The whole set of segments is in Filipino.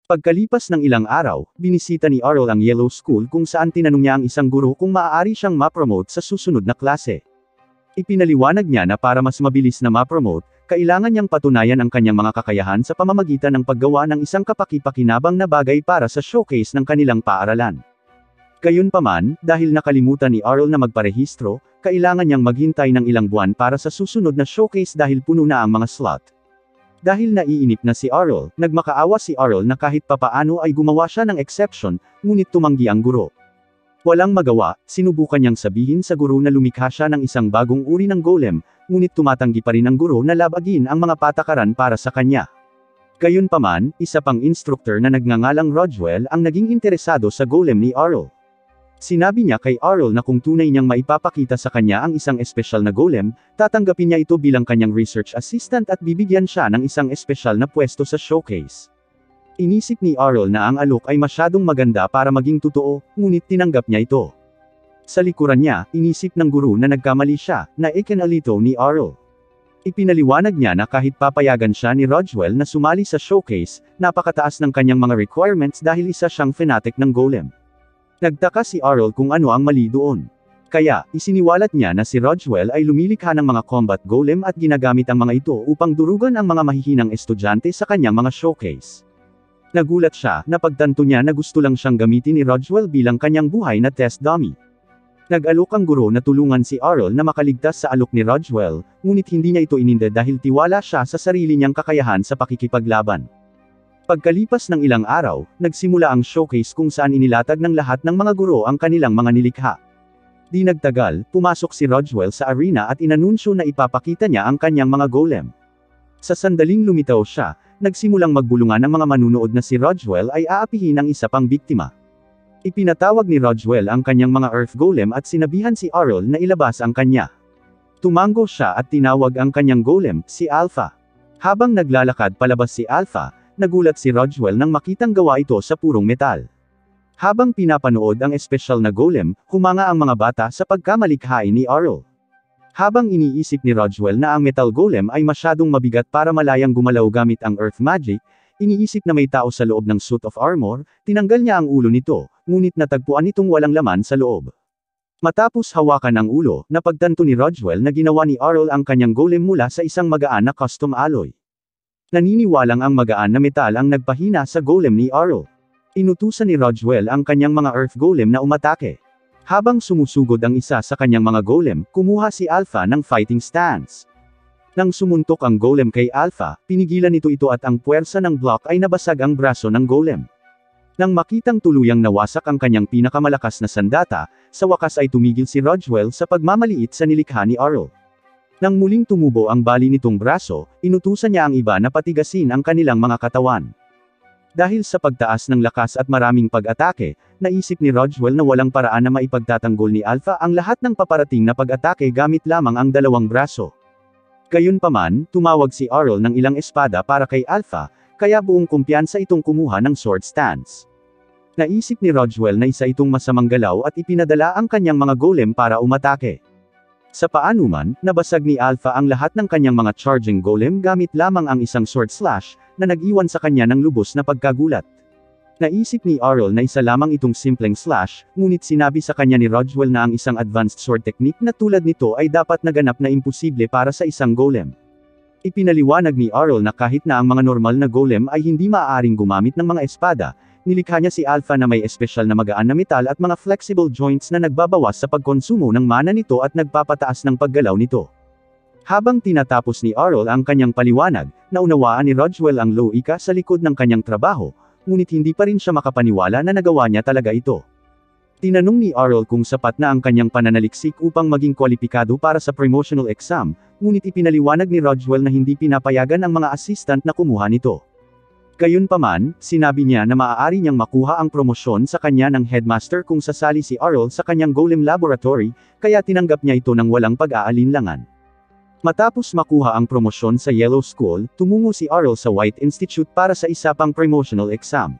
Pagkalipas ng ilang araw, binisita ni Arl ang Yellow School kung saan tinanong niya ang isang guro kung maaari siyang ma-promote sa susunod na klase. Ipinaliwanag niya na para mas mabilis na ma-promote, kailangan niyang patunayan ang kanyang mga kakayahan sa pamamagitan ng paggawa ng isang kapaki-pakinabang na bagay para sa showcase ng kanilang paaralan. Gayunpaman, dahil nakalimutan ni Arl na magparehistro, kailangan niyang maghintay ng ilang buwan para sa susunod na showcase dahil puno na ang mga slot. Dahil naiinip na si Arl, nagmakaawa si Arl na kahit papaano ay gumawa siya ng exception, ngunit tumanggi ang guro. Walang magawa, sinubukan niyang sabihin sa guro na lumikha siya ng isang bagong uri ng golem, ngunit tumatanggi pa rin ang guro na labagin ang mga patakaran para sa kanya. Gayunpaman, isa pang instructor na nagngangalang Rodwell ang naging interesado sa golem ni Arl. Sinabi niya kay Arl na kung tunay niyang maipapakita sa kanya ang isang espesyal na golem, tatanggapin niya ito bilang kanyang research assistant at bibigyan siya ng isang espesyal na pwesto sa showcase. Inisip ni Arl na ang alok ay masyadong maganda para maging totoo, ngunit tinanggap niya ito. Sa likuran niya, inisip ng guro na nagkamali siya, na ikinalito ni Arl. Ipinaliwanag niya na kahit papayagan siya ni Rodwell na sumali sa showcase, napakataas ng kanyang mga requirements dahil isa siyang fanatic ng golem. Nagtaka si Arl kung ano ang mali doon. Kaya, isiniwalat niya na si Rodwell ay lumilikha ng mga combat golem at ginagamit ang mga ito upang durugan ang mga mahihinang estudyante sa kanyang mga showcase. Nagulat siya, na pagtanto niya na gusto lang siyang gamitin ni Rodwell bilang kanyang buhay na test dummy. Nag-alok ang guro na tulungan si Arl na makaligtas sa alok ni Rodwell, ngunit hindi niya ito ininde dahil tiwala siya sa sarili niyang kakayahan sa pakikipaglaban. Pagkalipas ng ilang araw, nagsimula ang showcase kung saan inilatag ng lahat ng mga guro ang kanilang mga nilikha. Di nagtagal, pumasok si Rodwell sa arena at inanunsyo na ipapakita niya ang kanyang mga golem. Sa sandaling lumitaw siya, nagsimulang magbulungan ng mga manunood na si Rodwell ay aapihin ang isa pang biktima. Ipinatawag ni Rodwell ang kanyang mga earth golem at sinabihan si Arl na ilabas ang kanya. Tumango siya at tinawag ang kanyang golem, si Alpha. Habang naglalakad palabas si Alpha, nagulat si Rodwell nang makitang gawa ito sa purong metal. Habang pinapanood ang espesyal na golem, humanga ang mga bata sa pagkamalikhain ni Arl. Habang iniisip ni Rodwell na ang metal golem ay masyadong mabigat para malayang gumalaw gamit ang earth magic, iniisip na may tao sa loob ng suit of armor, tinanggal niya ang ulo nito, ngunit natagpuan itong walang laman sa loob. Matapos hawakan ang ulo, napagtanto ni Rodwell na ginawa ni Arl ang kanyang golem mula sa isang magaan na custom alloy. Naniniwalang ang magaan na metal ang nagpahina sa golem ni Arl. Inutusan ni Rodwell ang kanyang mga earth golem na umatake. Habang sumusugod ang isa sa kanyang mga golem, kumuha si Alpha ng fighting stance. Nang sumuntok ang golem kay Alpha, pinigilan ito at ang puwersa ng block ay nabasag ang braso ng golem. Nang makitang tuluyang nawasak ang kanyang pinakamalakas na sandata, sa wakas ay tumigil si Rodwell sa pagmamaliit sa nilikha ni Arl. Nang muling tumubo ang bali nitong braso, inutusan niya ang iba na patigasin ang kanilang mga katawan. Dahil sa pagtaas ng lakas at maraming pag-atake, naisip ni Rodwell na walang paraan na maipagtatanggol ni Alpha ang lahat ng paparating na pag-atake gamit lamang ang dalawang braso. Gayunpaman, tumawag si Arl ng ilang espada para kay Alpha, kaya buong kumpiyansa itong kumuha ng sword stance. Naisip ni Rodwell na isa itong masamang galaw at ipinadala ang kanyang mga golem para umatake. Sa paanuman, nabasag ni Alpha ang lahat ng kanyang mga charging golem gamit lamang ang isang sword slash, na nag-iwan sa kanya ng lubos na pagkagulat. Naisip ni Arl na isa lamang itong simpleng slash, ngunit sinabi sa kanya ni Rodwell na ang isang advanced sword technique na tulad nito ay dapat naganap na imposible para sa isang golem. Ipinaliwanag ni Arl na kahit na ang mga normal na golem ay hindi maaaring gumamit ng mga espada, nilikha niya si Alpha na may espesyal na magaan na metal at mga flexible joints na nagbabawas sa pagkonsumo ng mana nito at nagpapataas ng paggalaw nito. Habang tinatapos ni Arl ang kanyang paliwanag, naunawaan ni Rodwell ang loika sa likod ng kanyang trabaho, ngunit hindi pa rin siya makapaniwala na nagawa niya talaga ito. Tinanong ni Arl kung sapat na ang kanyang pananaliksik upang maging kwalipikado para sa promotional exam, ngunit ipinaliwanag ni Rodwell na hindi pinapayagan ang mga assistant na kumuha nito. Gayunpaman, sinabi niya na maaari niyang makuha ang promosyon sa kanya ng headmaster kung sasali si Arl sa kanyang golem laboratory, kaya tinanggap niya ito ng walang pag-aalinlangan. Matapos makuha ang promosyon sa Yellow School, tumungo si Arl sa White Institute para sa isa pang promotional exam.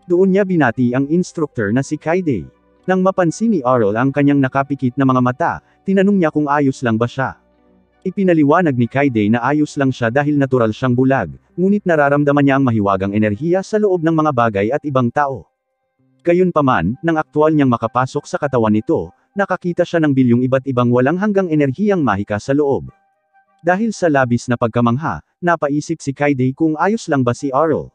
Doon niya binati ang instructor na si Kaide. Nang mapansin ni Arl ang kanyang nakapikit na mga mata, tinanong niya kung ayos lang ba siya. Ipinaliwanag ni Kaide na ayos lang siya dahil natural siyang bulag, ngunit nararamdaman niya ang mahiwagang enerhiya sa loob ng mga bagay at ibang tao. Gayunpaman, nang aktwal niyang makapasok sa katawan nito, nakakita siya ng bilyong iba't ibang walang hanggang enerhiyang mahika sa loob. Dahil sa labis na pagkamangha, napaisip si Kaide kung ayos lang ba si Arul.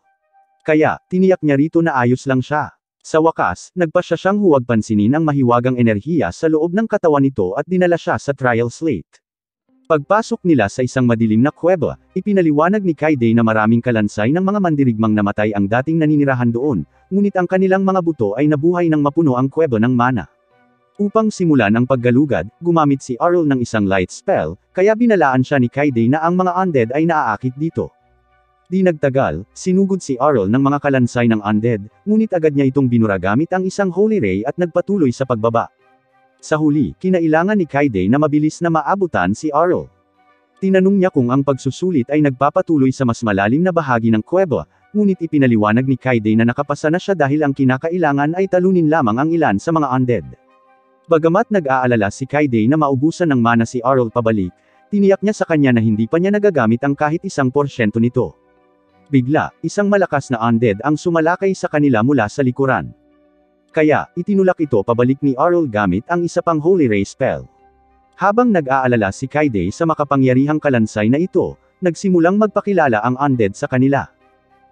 Kaya, tiniyak niya rito na ayos lang siya. Sa wakas, nagpa siya siyang huwag pansinin ang mahiwagang enerhiya sa loob ng katawan nito at dinala siya sa trial slate. Pagpasok nila sa isang madilim na kuweba, ipinaliwanag ni Kaide na maraming kalansay ng mga mandirigmang namatay ang dating naninirahan doon, ngunit ang kanilang mga buto ay nabuhay nang mapuno ang kuweba ng mana. Upang simulan ang paggalugad, gumamit si Arul ng isang light spell, kaya binalaan siya ni Kaide na ang mga undead ay naaakit dito. Di nagtagal, sinugod si Arul ng mga kalansay ng undead, ngunit agad niya itong binura gamit ang isang holy ray at nagpatuloy sa pagbaba. Sa huli, kinailangan ni Kaide na mabilis na maabutan si Arul. Tinanong niya kung ang pagsusulit ay nagpapatuloy sa mas malalim na bahagi ng kuweba, ngunit ipinaliwanag ni Kaide na nakapasa na siya dahil ang kinakailangan ay talunin lamang ang ilan sa mga undead. Bagamat nag-aalala si Kaide na maubusan ng mana si Arul pabalik, tiniyak niya sa kanya na hindi pa niya nagagamit ang kahit 1% nito. Bigla, isang malakas na undead ang sumalakay sa kanila mula sa likuran. Kaya, itinulak ito pabalik ni Arul gamit ang isa pang Holy Ray spell. Habang nag-aalala si Kaide sa makapangyarihang kalansay na ito, nagsimulang magpakilala ang undead sa kanila.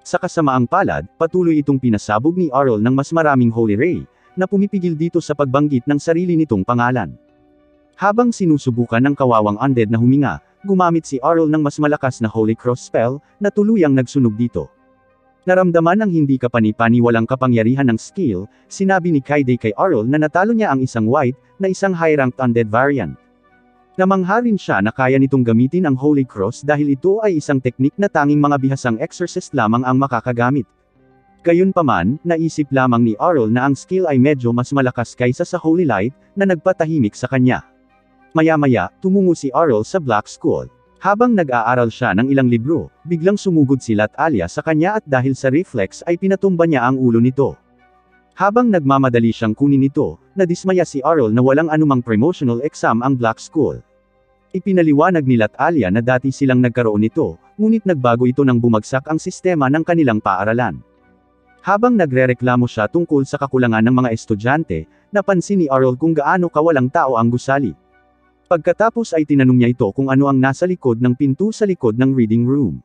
Sa kasamaang palad, patuloy itong pinasabog ni Arul ng mas maraming Holy Ray, na pumipigil dito sa pagbanggit ng sarili nitong pangalan. Habang sinusubukan ng kawawang undead na huminga, gumamit si Arul ng mas malakas na Holy Cross spell, na tuluyang nagsunog dito. Naramdaman ang hindi kapani-paniwalang kapangyarihan ng skill, sinabi ni Kaide kay Arul na natalo niya ang isang white, na isang high-ranked undead variant. Namangha rin siya na kaya nitong gamitin ang Holy Cross dahil ito ay isang teknik na tanging mga bihasang exorcist lamang ang makakagamit. Gayunpaman, naisip lamang ni Arul na ang skill ay medyo mas malakas kaysa sa Holy Light, na nagpatahimik sa kanya. Maya-maya, tumungo si Arul sa Black School. Habang nag-aaral siya ng ilang libro, biglang sumugod si Lat-Alia sa kanya at dahil sa reflex ay pinatumba niya ang ulo nito. Habang nagmamadali siyang kunin ito, nadismaya si Arul na walang anumang promotional exam ang Black School. Ipinaliwanag ni Lat-Alia na dati silang nagkaroon nito, ngunit nagbago ito nang bumagsak ang sistema ng kanilang paaralan. Habang nagrereklamo siya tungkol sa kakulangan ng mga estudyante, napansin ni Arul kung gaano kawalang tao ang gusali. Pagkatapos ay tinanong niya ito kung ano ang nasa likod ng pinto sa likod ng reading room.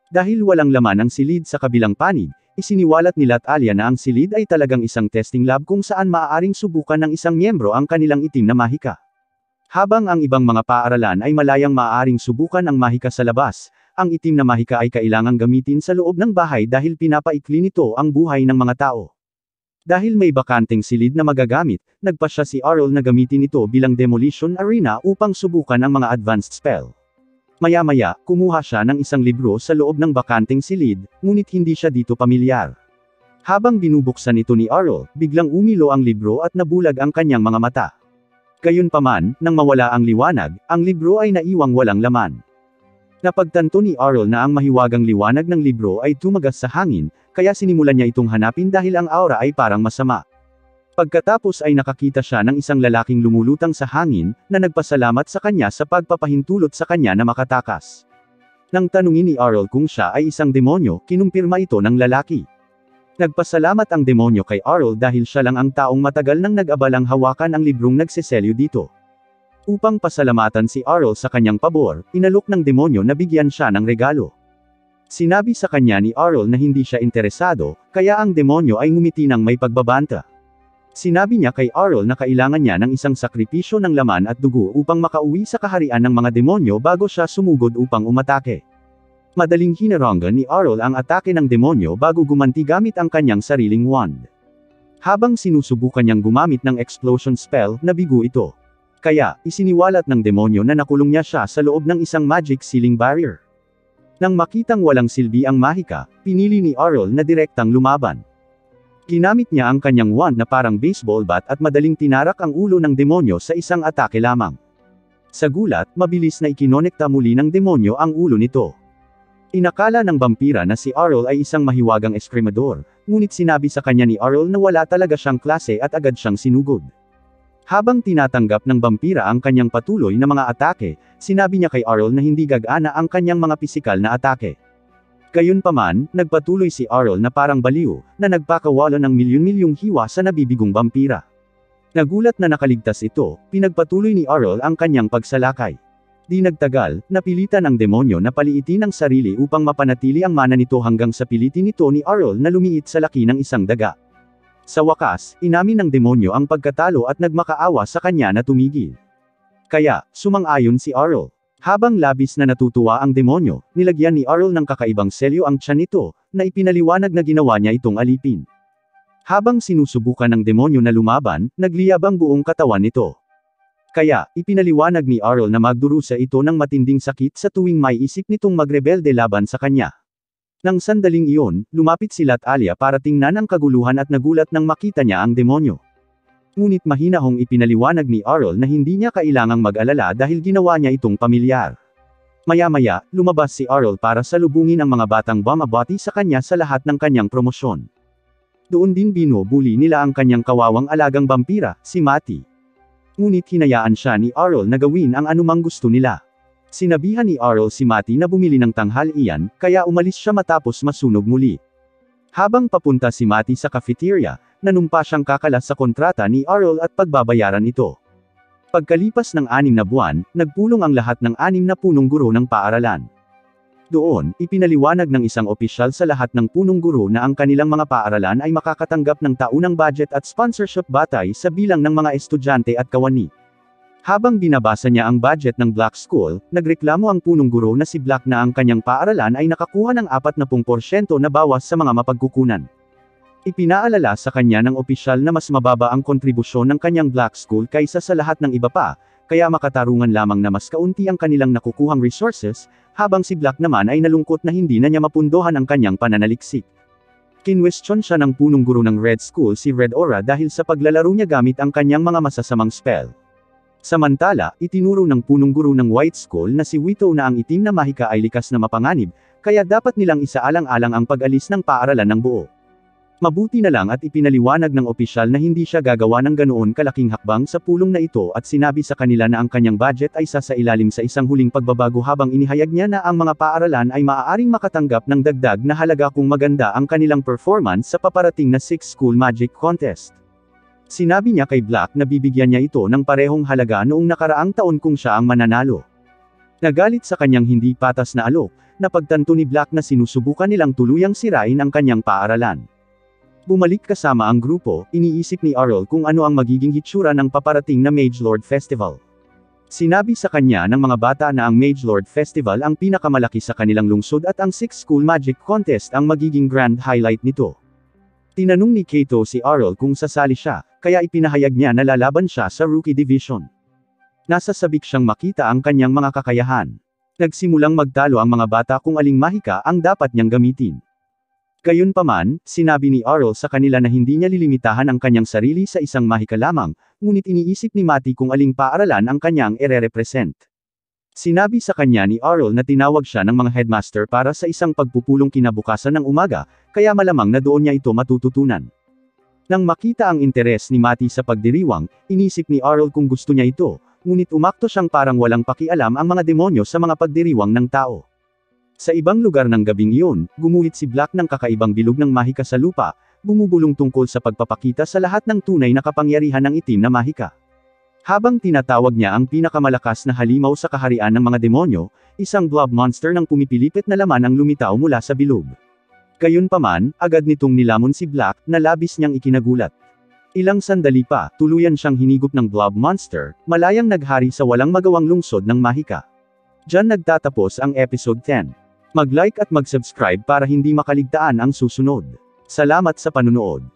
Dahil walang laman ang silid sa kabilang panig, isiniwalat ni Lat-Alia na ang silid ay talagang isang testing lab kung saan maaaring subukan ng isang miyembro ang kanilang itim na mahika. Habang ang ibang mga paaralan ay malayang maaaring subukan ang mahika sa labas, ang itim na mahika ay kailangang gamitin sa loob ng bahay dahil pinapaikli nito ang buhay ng mga tao. Dahil may bakanteng silid na magagamit, nagpasya si Arul na gamitin ito bilang demolition arena upang subukan ang mga advanced spell. Maya-maya, kumuha siya ng isang libro sa loob ng bakanteng silid, ngunit hindi siya dito pamilyar. Habang binubuksan ito ni Arul, biglang umilo ang libro at nabulag ang kanyang mga mata. Gayunpaman, nang mawala ang liwanag, ang libro ay naiwang walang laman. Napagtanto ni Arul na ang mahiwagang liwanag ng libro ay tumagas sa hangin, kaya sinimulan niya itong hanapin dahil ang aura ay parang masama. Pagkatapos ay nakakita siya ng isang lalaking lumulutang sa hangin, na nagpasalamat sa kanya sa pagpapahintulot sa kanya na makatakas. Nang tanungin ni Arul kung siya ay isang demonyo, kinumpirma ito ng lalaki. Nagpasalamat ang demonyo kay Arul dahil siya lang ang taong matagal nang nag-abalang hawakan ang librong nagseselyo dito. Upang pasalamatan si Arul sa kanyang pabor, inalok ng demonyo na bigyan siya ng regalo. Sinabi sa kanya ni Arul na hindi siya interesado, kaya ang demonyo ay ngumiti ng may pagbabanta. Sinabi niya kay Arul na kailangan niya ng isang sakripisyo ng laman at dugo upang makauwi sa kaharian ng mga demonyo bago siya sumugod upang umatake. Madaling hinaranggan ni Arul ang atake ng demonyo bago gumanti gamit ang kanyang sariling wand. Habang sinusubukan niyang gumamit ng explosion spell, nabigo ito. Kaya, isiniwalat ng demonyo na nakulong niya siya sa loob ng isang magic ceiling barrier. Nang makitang walang silbi ang mahika, pinili ni Arul na direktang lumaban. Ginamit niya ang kanyang wand na parang baseball bat at madaling tinarak ang ulo ng demonyo sa isang atake lamang. Sa gulat, mabilis na ikinonekta muli ng demonyo ang ulo nito. Inakala ng vampira na si Arul ay isang mahiwagang eskrimador, ngunit sinabi sa kanya ni Arul na wala talaga siyang klase at agad siyang sinugod. Habang tinatanggap ng vampira ang kanyang patuloy na mga atake, sinabi niya kay Arl na hindi gagana ang kanyang mga pisikal na atake. Gayunpaman, nagpatuloy si Arl na parang baliw, na nagpakawala ng milyon-milyong hiwa sa nabibigong vampira. Nagulat na nakaligtas ito, pinagpatuloy ni Arl ang kanyang pagsalakay. Di nagtagal, napilitan ang demonyo na paliitin ang sarili upang mapanatili ang mana nito hanggang sa pilitin nito ni Arl na lumiit sa laki ng isang daga. Sa wakas, inamin ng demonyo ang pagkatalo at nagmakaawa sa kanya na tumigil. Kaya, sumang-ayon si Arl. Habang labis na natutuwa ang demonyo, nilagyan ni Arl ng kakaibang selyo ang tiyan nito, na ipinaliwanag na ginawa niya itong alipin. Habang sinusubukan ng demonyo na lumaban, nagliyab ang buong katawan nito. Kaya, ipinaliwanag ni Arl na magdurusa ito ng matinding sakit sa tuwing may isip nitong magrebelde laban sa kanya. Nang sandaling iyon, lumapit si Alia para tingnan ang kaguluhan at nagulat nang makita niya ang demonyo. Ngunit mahinahong ipinaliwanag ni Arl na hindi niya kailangang mag-alala dahil ginawa niya itong pamilyar. Maya-maya, lumabas si Arl para salubungin ang mga batang bumabati sa kanya sa lahat ng kanyang promosyon. Doon din binubuli nila ang kanyang kawawang alagang vampira, si Matty. Ngunit hinayaan siya ni Arl na gawin ang anumang gusto nila. Sinabihan ni Arl si Matty na bumili ng tanghalian, kaya umalis siya matapos masunog muli. Habang papunta si Matty sa cafeteria, nanumpa siyang kakalas sa kontrata ni Arl at pagbabayaran ito. Pagkalipas ng 6 na buwan, nagpulong ang lahat ng 6 na punong guro ng paaralan. Doon, ipinaliwanag ng isang opisyal sa lahat ng punong guro na ang kanilang mga paaralan ay makakatanggap ng taunang budget at sponsorship batay sa bilang ng mga estudyante at kawani. Habang binabasa niya ang budget ng Black School, nagreklamo ang punong guro na si Black na ang kanyang paaralan ay nakakuha ng 40% na bawas sa mga mapagkukunan. Ipinaalala sa kanya ng opisyal na mas mababa ang kontribusyon ng kanyang Black School kaysa sa lahat ng iba pa, kaya makatarungan lamang na mas kaunti ang kanilang nakukuhang resources, habang si Black naman ay nalungkot na hindi na niya mapundohan ang kanyang pananaliksik. Kinwestiyon siya ng punong guro ng Red School si Red Aura dahil sa paglalaro niya gamit ang kanyang mga masasamang spell. Samantala, itinuro ng punong guro ng White School na si Wito na ang itim na mahika ay likas na mapanganib, kaya dapat nilang isaalang-alang ang pag-alis ng paaralan ng buo. Mabuti na lang at ipinaliwanag ng opisyal na hindi siya gagawa ng ganoon kalaking hakbang sa pulong na ito at sinabi sa kanila na ang kanyang budget ay sasailalim sa isang huling pagbabago habang inihayag niya na ang mga paaralan ay maaaring makatanggap ng dagdag na halaga kung maganda ang kanilang performance sa paparating na 6 School Magic Contest. Sinabi niya kay Black na bibigyan niya ito ng parehong halaga noong nakaraang taon kung siya ang mananalo. Nagalit sa kanyang hindi patas na alok, napagtanto ni Black na sinusubukan nilang tuluyang sirain ang kanyang paaralan. Bumalik kasama ang grupo, iniisip ni Arl kung ano ang magiging hitsura ng paparating na Magelord Festival. Sinabi sa kanya ng mga bata na ang Magelord Festival ang pinakamalaki sa kanilang lungsod at ang 6 School Magic Contest ang magiging grand highlight nito. Tinanong ni Kato si Arl kung sasali siya, kaya ipinahayag niya na lalaban siya sa Rookie Division. Nasa sabik siyang makita ang kanyang mga kakayahan. Nagsimulang magtalo ang mga bata kung aling mahika ang dapat niyang gamitin. Gayunpaman, sinabi ni Arl sa kanila na hindi niya lilimitahan ang kanyang sarili sa isang mahika lamang, ngunit iniisip ni Matty kung aling paaralan ang kanyang ire-represent. Sinabi sa kanya ni Arl na tinawag siya ng mga headmaster para sa isang pagpupulong kinabukasan ng umaga, kaya malamang na doon niya ito matututunan. Nang makita ang interes ni Matty sa pagdiriwang, inisip ni Arl kung gusto niya ito, ngunit umakto siyang parang walang pakialam ang mga demonyo sa mga pagdiriwang ng tao. Sa ibang lugar ng gabing iyon, gumuhit si Black ng kakaibang bilog ng mahika sa lupa, bumubulong tungkol sa pagpapakita sa lahat ng tunay na kapangyarihan ng itim na mahika. Habang tinatawag niya ang pinakamalakas na halimaw sa kaharian ng mga demonyo, isang blob monster ng pumipilipit na laman ang lumitaw mula sa bilog. Gayunpaman, agad nitong nilamon si Black, na labis niyang ikinagulat. Ilang sandali pa, tuluyan siyang hinigop ng blob monster, malayang naghari sa walang magawang lungsod ng mahika. Diyan nagtatapos ang episode 10. Mag-like at mag-subscribe para hindi makaligtaan ang susunod. Salamat sa panunood.